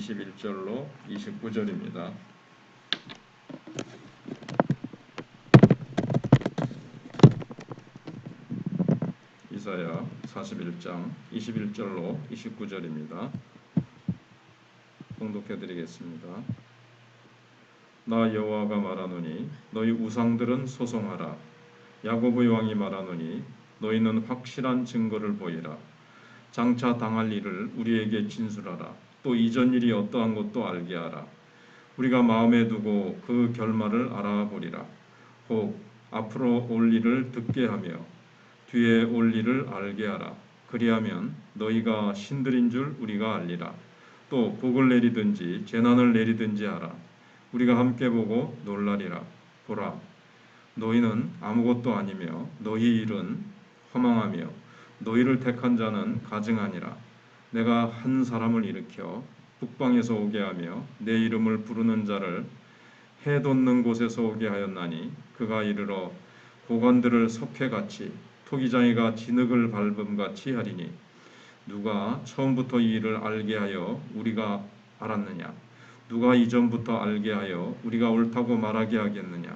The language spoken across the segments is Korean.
21절로 29절입니다. 이사야 41장 21절로 29절입니다. 봉독해 드리겠습니다. 나 여호와가 말하노니 너희 우상들은 소송하라. 야곱의 왕이 말하노니 너희는 확실한 증거를 보이라. 장차 당할 일을 우리에게 진술하라. 또 이전 일이 어떠한 것도 알게 하라. 우리가 마음에 두고 그 결말을 알아보리라. 혹 앞으로 올 일을 듣게 하며 뒤에 올 일을 알게 하라. 그리하면 너희가 신들인 줄 우리가 알리라. 또 복을 내리든지 재난을 내리든지 하라. 우리가 함께 보고 놀라리라. 보라, 너희는 아무것도 아니며 너희 일은 허망하며 너희를 택한 자는 가증하니라. 내가 한 사람을 일으켜 북방에서 오게 하며 내 이름을 부르는 자를 해 돋는 곳에서 오게 하였나니 그가 이르러 고관들을 석회같이 토기장이가 진흙을 밟음같이 하리니 누가 처음부터 이 일을 알게 하여 우리가 알았느냐? 누가 이전부터 알게 하여 우리가 옳다고 말하게 하겠느냐?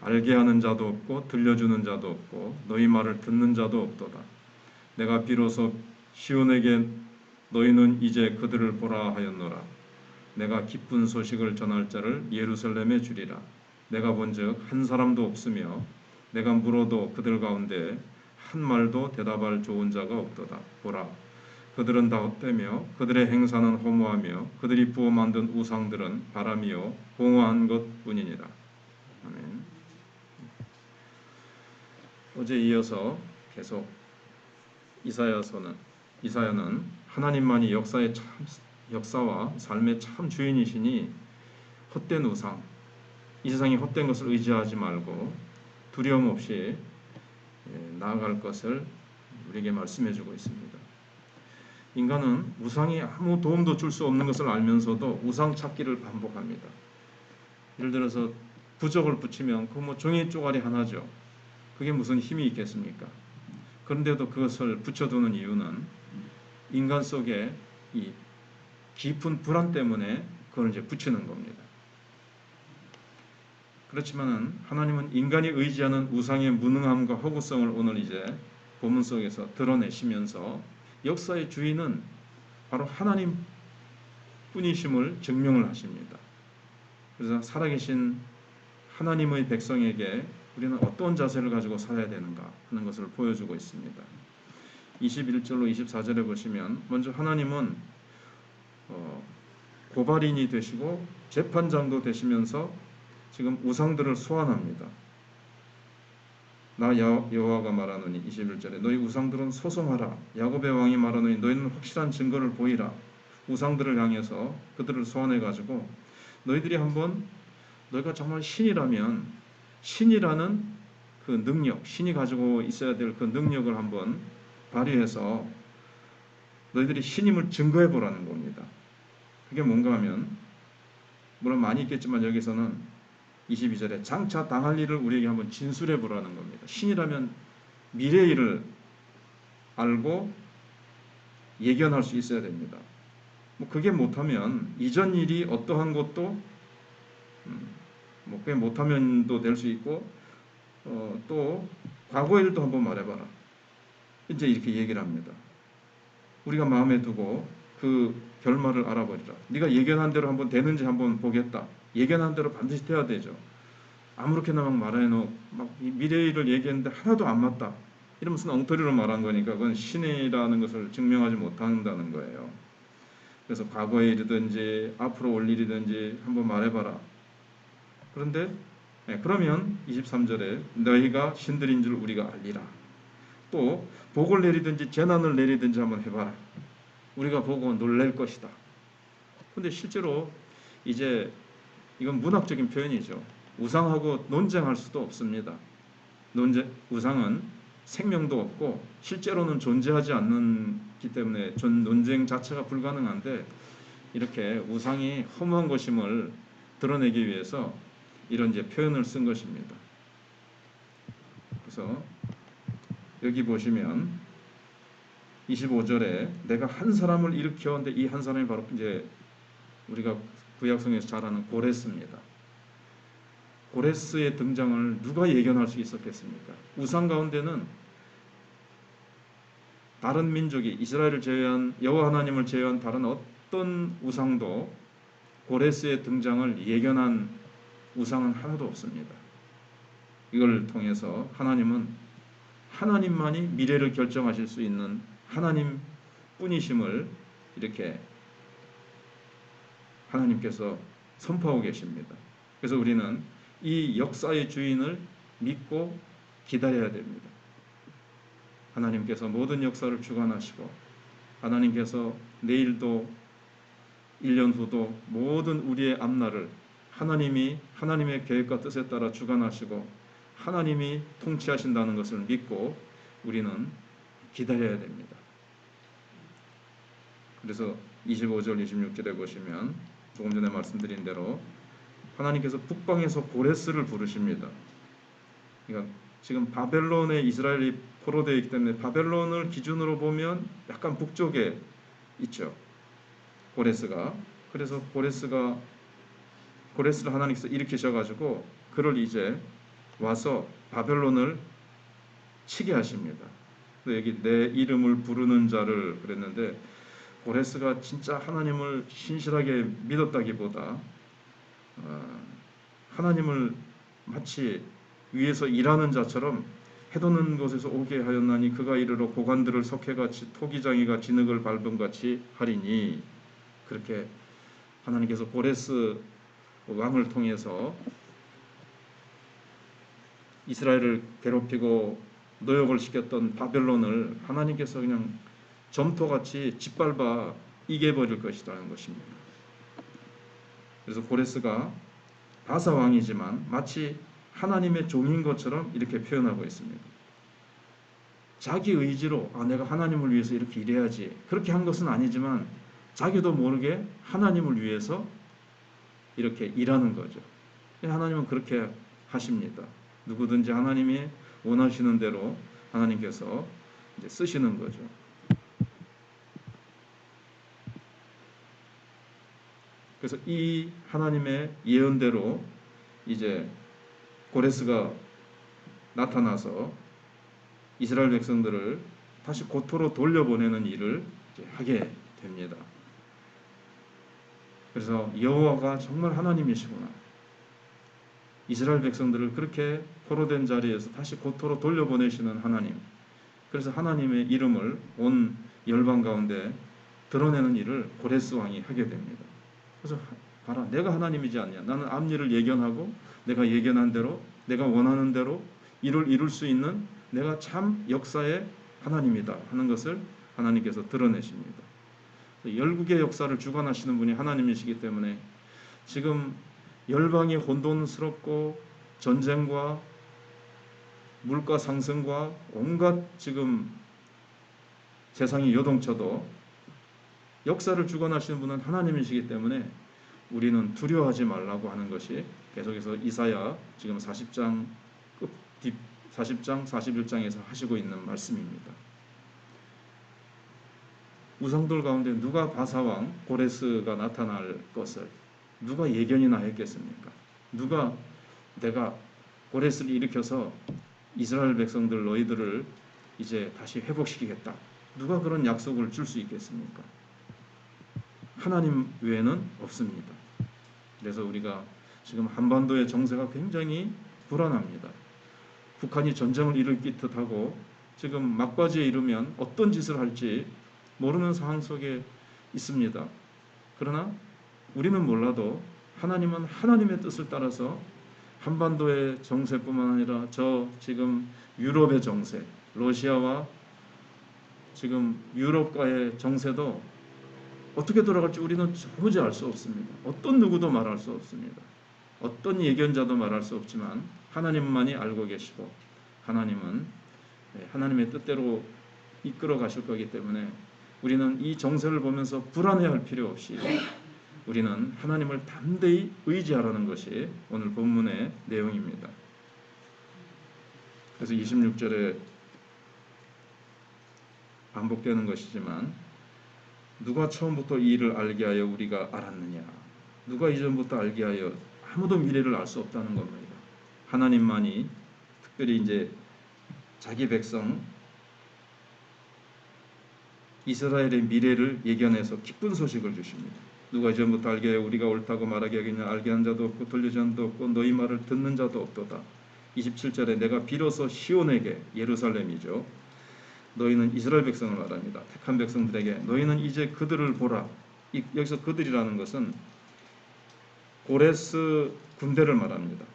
알게 하는 자도 없고 들려주는 자도 없고 너희 말을 듣는 자도 없도다. 내가 비로소 시온에게 너희는 이제 그들을 보라 하였노라. 내가 기쁜 소식을 전할 자를 예루살렘에 주리라. 내가 본즉 한 사람도 없으며 내가 물어도 그들 가운데 한 말도 대답할 좋은 자가 없도다. 보라, 그들은 다 헛되며 그들의 행사는 허무하며 그들이 부어 만든 우상들은 바람이요 공허한 것뿐이니라. 아멘. 어제 이어서 계속 이사야는 하나님만이 역사와 삶의 참 주인이시니 헛된 우상, 이 세상이 헛된 것을 의지하지 말고 두려움 없이 나아갈 것을 우리에게 말씀해주고 있습니다. 인간은 우상이 아무 도움도 줄 수 없는 것을 알면서도 우상 찾기를 반복합니다. 예를 들어서 부적을 붙이면 그 종이 쪼가리 하나죠. 그게 무슨 힘이 있겠습니까? 그런데도 그것을 붙여두는 이유는 인간 속에 이 깊은 불안 때문에 그걸 이제 붙이는 겁니다. 그렇지만은 하나님은 인간이 의지하는 우상의 무능함과 허구성을 오늘 이제 본문 속에서 드러내시면서 역사의 주인은 바로 하나님 뿐이심을 증명을 하십니다. 그래서 살아계신 하나님의 백성에게 우리는 어떤 자세를 가지고 살아야 되는가 하는 것을 보여주고 있습니다. 21절로 24절에 보시면 먼저 하나님은 고발인이 되시고 재판장도 되시면서 지금 우상들을 소환합니다. 나 여호와가 말하노니 21절에 너희 우상들은 소송하라. 야곱의 왕이 말하노니 너희는 확실한 증거를 보이라. 우상들을 향해서 그들을 소환해가지고 너희들이 한번 너희가 정말 신이라면 신이라는 그 능력, 신이 가지고 있어야 될 그 능력을 한번 발휘해서 너희들이 신임을 증거해 보라는 겁니다. 그게 뭔가 하면 물론 많이 있겠지만 여기서는 22절에 장차 당할 일을 우리에게 한번 진술해 보라는 겁니다. 신이라면 미래의 일을 알고 예견할 수 있어야 됩니다. 그게 못하면 이전 일이 어떠한 것도 그게 못하면도 될 수 있고 또 과거 일도 한번 말해봐라. 이제 이렇게 얘기를 합니다. 우리가 마음에 두고 그 결말을 알아버리라. 네가 예견한 대로 한번 되는지 한번 보겠다. 예견한 대로 반드시 돼야 되죠. 아무렇게나 막 말해놓고 막 미래의 일을 얘기했는데 하나도 안 맞다. 이런 무슨 엉터리로 말한 거니까 그건 신이라는 것을 증명하지 못한다는 거예요. 그래서 과거의 일이든지 앞으로 올 일이든지 한번 말해봐라. 그런데 그러면 23절에 너희가 신들인 줄 우리가 알리라. 또 복을 내리든지 재난을 내리든지 한번 해봐라. 우리가 보고 놀랄 것이다. 근데 실제로 이제 이건 문학적인 표현이죠. 우상하고 논쟁할 수도 없습니다. 우상은 생명도 없고 실제로는 존재하지 않기 때문에 논쟁 자체가 불가능한데 이렇게 우상이 허무한 것임을 드러내기 위해서 이런 이제 표현을 쓴 것입니다. 그래서 여기 보시면 25절에 내가 한 사람을 일으켰는데 이 한 사람이 바로 이제 우리가 구약성에서 잘 아는 고레스입니다. 고레스의 등장을 누가 예견할 수 있었겠습니까? 우상 가운데는 다른 민족이 이스라엘을 제외한 여호와 하나님을 제외한 다른 어떤 우상도 고레스의 등장을 예견한 우상은 하나도 없습니다. 이걸 통해서 하나님만이 미래를 결정하실 수 있는 하나님 뿐이심을 이렇게 하나님께서 선포하고 계십니다. 그래서 우리는 이 역사의 주인을 믿고 기다려야 됩니다. 하나님께서 모든 역사를 주관하시고 하나님께서 내일도 1년 후도 모든 우리의 앞날을 하나님의 계획과 뜻에 따라 주관하시고 하나님이 통치하신다는 것을 믿고 우리는 기다려야 됩니다. 그래서 25절 26절에 보시면 조금 전에 말씀드린 대로 하나님께서 북방에서 고레스를 부르십니다. 그러니까 지금 바벨론에 이스라엘이 포로되어 있기 때문에 바벨론을 기준으로 보면 약간 북쪽에 있죠. 고레스가. 그래서 고레스를 하나님께서 일으키셔가지고 그를 이제 와서 바벨론을 치게 하십니다. 여기 내 이름을 부르는 자를 그랬는데 고레스가 진짜 하나님을 신실하게 믿었다기보다 하나님을 마치 위에서 일하는 자처럼 해도는 곳에서 오게 하였나니 그가 이르러 고관들을 석회같이 토기장이가 진흙을 밟음같이 하리니 그렇게 하나님께서 고레스 왕을 통해서 이스라엘을 괴롭히고 노역을 시켰던 바벨론을 하나님께서 그냥 점토같이 짓밟아 이겨버릴 것이라는 것입니다. 그래서 고레스가 바사 왕이지만 마치 하나님의 종인 것처럼 이렇게 표현하고 있습니다. 자기 의지로 내가 하나님을 위해서 이렇게 일해야지 그렇게 한 것은 아니지만 자기도 모르게 하나님을 위해서 이렇게 일하는 거죠. 하나님은 그렇게 하십니다. 누구든지 하나님이 원하시는 대로 하나님께서 이제 쓰시는 거죠. 그래서 이 하나님의 예언대로 이제 고레스가 나타나서 이스라엘 백성들을 다시 고토로 돌려보내는 일을 하게 됩니다. 그래서 여호와가 정말 하나님이시구나. 이스라엘 백성들을 그렇게 포로된 자리에서 다시 고토로 돌려보내시는 하나님. 그래서 하나님의 이름을 온 열방 가운데 드러내는 일을 고레스 왕이 하게 됩니다. 그래서 봐라, 내가 하나님이지 않냐. 나는 앞일을 예견하고 내가 예견한 대로 내가 원하는 대로 일을 이룰 수 있는 내가 참 역사의 하나님이다 하는 것을 하나님께서 드러내십니다. 열국의 역사를 주관하시는 분이 하나님이시기 때문에 지금 열방이 혼돈스럽고 전쟁과 물가 상승과 온갖 지금 세상이 요동쳐도 역사를 주관하시는 분은 하나님이시기 때문에 우리는 두려워하지 말라고 하는 것이 계속해서 이사야 지금 40장 41장에서 하시고 있는 말씀입니다. 우상들 가운데 누가 바사왕 고레스가 나타날 것을 누가 예견이나 했겠습니까? 누가 내가 고레스를 일으켜서 이스라엘 백성들 너희들을 이제 다시 회복시키겠다. 누가 그런 약속을 줄 수 있겠습니까? 하나님 외에는 없습니다. 그래서 우리가 지금 한반도의 정세가 굉장히 불안합니다. 북한이 전쟁을 일으킬 듯하고 지금 막바지에 이르면 어떤 짓을 할지 모르는 상황 속에 있습니다. 그러나 우리는 몰라도 하나님은 하나님의 뜻을 따라서 한반도의 정세뿐만 아니라 저 지금 유럽의 정세, 러시아와 지금 유럽과의 정세도 어떻게 돌아갈지 우리는 도무지 알 수 없습니다. 어떤 누구도 말할 수 없습니다. 어떤 예견자도 말할 수 없지만 하나님만이 알고 계시고 하나님은 하나님의 뜻대로 이끌어 가실 거기 때문에 우리는 이 정세를 보면서 불안해할 필요 없이 우리는 하나님을 담대히 의지하라는 것이 오늘 본문의 내용입니다. 그래서 26절에 반복되는 것이지만 누가 처음부터 이 일을 알게 하여 우리가 알았느냐? 누가 이전부터 알게 하여? 아무도 미래를 알 수 없다는 겁니다. 하나님만이 특별히 이제 자기 백성 이스라엘의 미래를 예견해서 기쁜 소식을 주십니다. 누가 이전부터 알게 하여 우리가 옳다고 말하게 하겠냐? 알게 한 자도 없고 들려준 자도 없고 너희 말을 듣는 자도 없도다. 27절에 내가 비로소 시온에게, 예루살렘이죠, 너희는 이스라엘 백성을 말합니다. 택한 백성들에게 너희는 이제 그들을 보라. 여기서 그들이라는 것은 고레스 군대를 말합니다.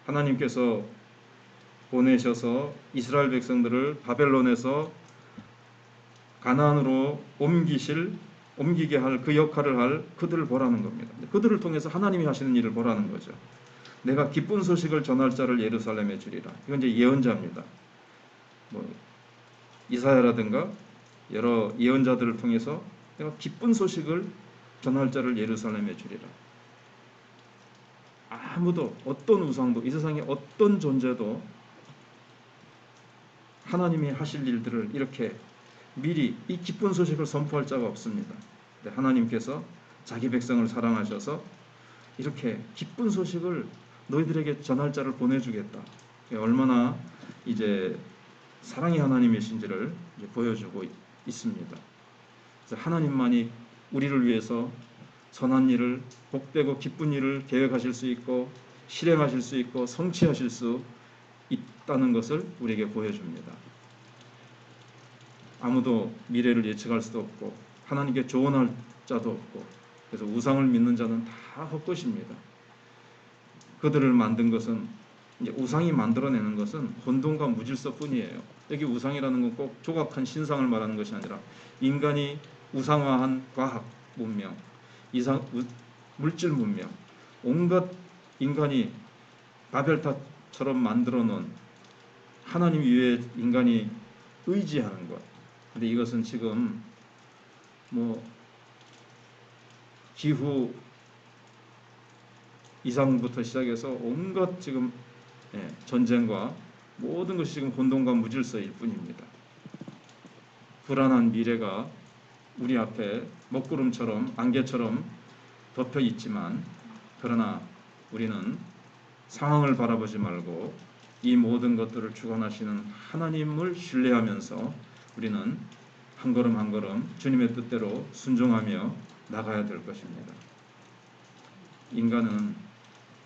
하나님께서 보내셔서 이스라엘 백성들을 바벨론에서 가나안으로 옮기게 할 그 역할을 할 그들을 보라는 겁니다. 그들을 통해서 하나님이 하시는 일을 보라는 거죠. 내가 기쁜 소식을 전할 자를 예루살렘에 주리라. 이건 이제 예언자입니다. 이사야라든가 여러 예언자들을 통해서 내가 기쁜 소식을 전할 자를 예루살렘에 주리라. 아무도 어떤 우상도 이 세상에 어떤 존재도 하나님이 하실 일들을 이렇게 미리 이 기쁜 소식을 선포할 자가 없습니다. 하나님께서 자기 백성을 사랑하셔서 이렇게 기쁜 소식을 너희들에게 전할 자를 보내주겠다. 얼마나 이제 사랑의 하나님이신지를 보여주고 있습니다. 그래서 하나님만이 우리를 위해서 선한 일을, 복되고 기쁜 일을 계획하실 수 있고 실행하실 수 있고 성취하실 수 있다는 것을 우리에게 보여줍니다. 아무도 미래를 예측할 수도 없고 하나님께 조언할 자도 없고, 그래서 우상을 믿는 자는 다 헛것입니다. 그들을 만든 것은, 이제 우상이 만들어내는 것은 혼돈과 무질서뿐이에요. 여기 우상이라는 건 꼭 조각한 신상을 말하는 것이 아니라 인간이 우상화한 과학 문명, 물질 문명, 온갖 인간이 바벨탑처럼 만들어 놓은 하나님 위에 인간이 의지하는 것. 근데 이것은 지금 기후 이상부터 시작해서 온갖 지금 전쟁과 모든 것이 지금 혼돈과 무질서일 뿐입니다. 불안한 미래가 우리 앞에 먹구름처럼 안개처럼 덮여 있지만, 그러나 우리는 상황을 바라보지 말고 이 모든 것들을 주관하시는 하나님을 신뢰하면서 우리는 한 걸음 한 걸음 주님의 뜻대로 순종하며 나가야 될 것입니다. 인간은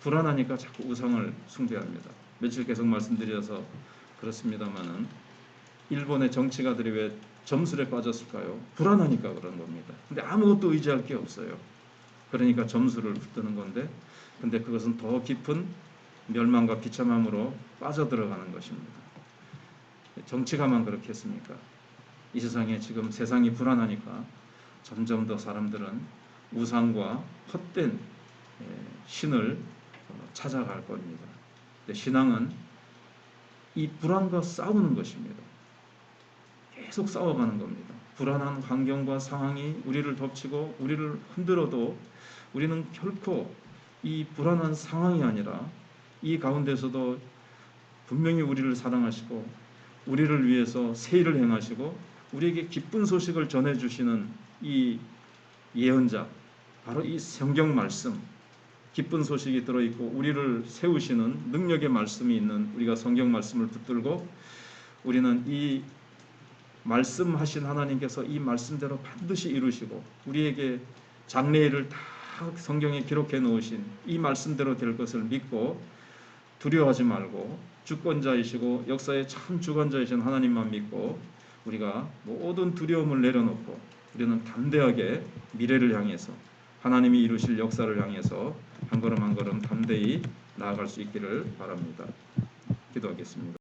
불안하니까 자꾸 우상을 숭배합니다. 며칠 계속 말씀드려서 그렇습니다만은 일본의 정치가들이 왜 점술에 빠졌을까요? 불안하니까 그런 겁니다. 근데 아무것도 의지할 게 없어요. 그러니까 점술을 붙드는 건데, 근데 그것은 더 깊은 멸망과 비참함으로 빠져들어가는 것입니다. 정치가만 그렇게 했습니까? 이 세상에 지금 세상이 불안하니까 점점 더 사람들은 우상과 헛된 신을 찾아갈 겁니다. 신앙은 이 불안과 싸우는 것입니다. 계속 싸워가는 겁니다. 불안한 환경과 상황이 우리를 덮치고 우리를 흔들어도 우리는 결코 이 불안한 상황이 아니라 이 가운데서도 분명히 우리를 사랑하시고 우리를 위해서 새 일을 행하시고 우리에게 기쁜 소식을 전해주시는 이 예언자, 바로 이 성경 말씀, 기쁜 소식이 들어있고 우리를 세우시는 능력의 말씀이 있는 우리가 성경 말씀을 붙들고 우리는 이 말씀하신 하나님께서 이 말씀대로 반드시 이루시고 우리에게 장래일을 다 성경에 기록해 놓으신 이 말씀대로 될 것을 믿고 두려워하지 말고 주권자이시고 역사의 참 주관자이신 하나님만 믿고 우리가 모든 두려움을 내려놓고 우리는 담대하게 미래를 향해서 하나님이 이루실 역사를 향해서 한 걸음 한 걸음 담대히 나아갈 수 있기를 바랍니다. 기도하겠습니다.